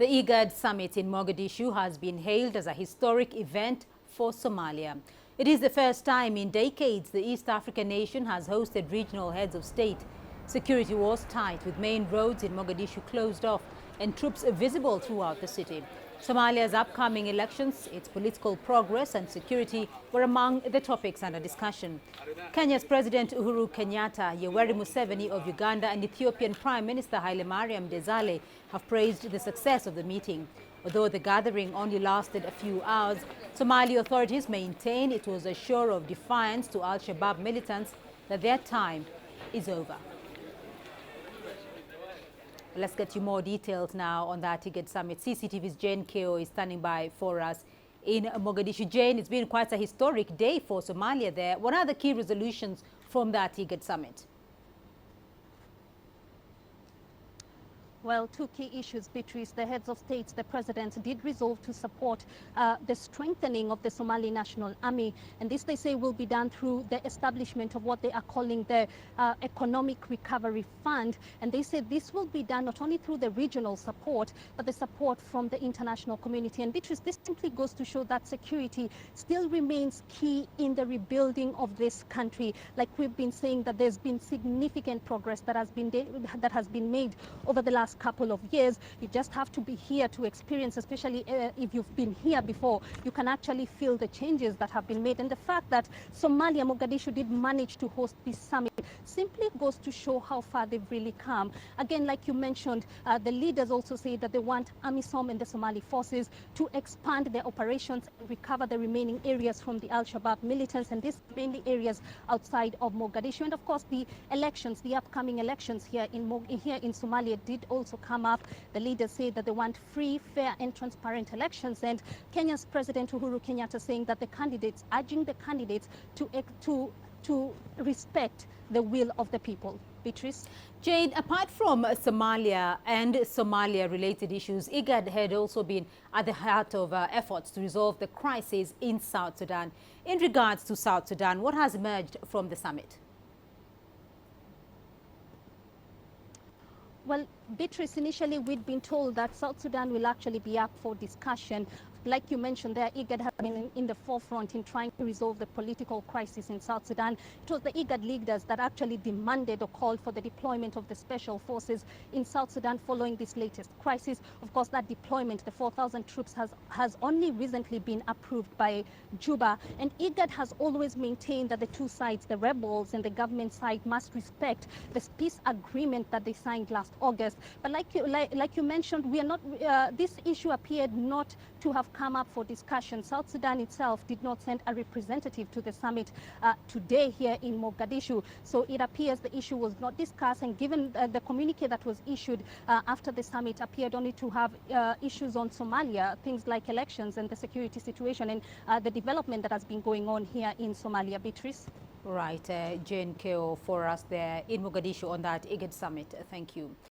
The IGAD Summit in Mogadishu has been hailed as a historic event for Somalia. It is the first time in decades the East African nation has hosted regional heads of state. Security was tight, with main roads in Mogadishu closed off and troops visible throughout the city. Somalia's upcoming elections, its political progress and security were among the topics under discussion. Kenya's President Uhuru Kenyatta, Yoweri Museveni of Uganda and Ethiopian Prime Minister Hailemariam Desalegn have praised the success of the meeting. Although the gathering only lasted a few hours, Somali authorities maintain it was a show of defiance to al-Shabaab militants that their time is over. Let's get you more details now on that IGAD Summit. CCTV's Jane Keo is standing by for us in Mogadishu. Jane, it's been quite a historic day for Somalia there. What are the key resolutions from that IGAD Summit? Well, two key issues, Beatrice. The heads of states, the presidents, did resolve to support the strengthening of the Somali National Army. And this, they say, will be done through the establishment of what they are calling the Economic Recovery Fund. And they say this will be done not only through the regional support, but the support from the international community. And Beatrice, this simply goes to show that security still remains key in the rebuilding of this country. Like we've been saying, that there's been significant progress that has been made over the last couple of years. You just have to be here to experience, especially if you've been here before, you can actually feel the changes that have been made. And the fact that Somalia, Mogadishu, did manage to host this summit simply goes to show how far they've really come. Again, like you mentioned, the leaders also say that they want AMISOM and the Somali forces to expand their operations and recover the remaining areas from the al-Shabaab militants, and these mainly areas outside of Mogadishu. And of course, the elections, the upcoming elections here in Somalia did also come up. The leaders say that they want free, fair and transparent elections, and Kenya's President Uhuru Kenyatta saying that urging the candidates to respect the will of the people. Beatrice? Jane, apart from Somalia and Somalia-related issues, IGAD had also been at the heart of efforts to resolve the crisis in South Sudan. In regards to South Sudan, what has emerged from the summit? Well, Beatrice, initially we'd been told that South Sudan will actually be up for discussion. Like you mentioned there, IGAD has been in the forefront in trying to resolve the political crisis in South Sudan. It was the IGAD leaders that actually demanded or called for the deployment of the special forces in South Sudan following this latest crisis. Of course, that deployment, the 4,000 troops, has only recently been approved by Juba. And IGAD has always maintained that the two sides, the rebels and the government side, must respect the peace agreement that they signed last August. But like you mentioned, we are not. This issue appeared not to have come up for discussion. South Sudan itself did not send a representative to the summit today here in Mogadishu. So it appears the issue was not discussed, and given the communique that was issued after the summit appeared only to have issues on Somalia, things like elections and the security situation and the development that has been going on here in Somalia. Beatrice? Right, Jane Keo for us there in Mogadishu on that IGAD Summit. Thank you.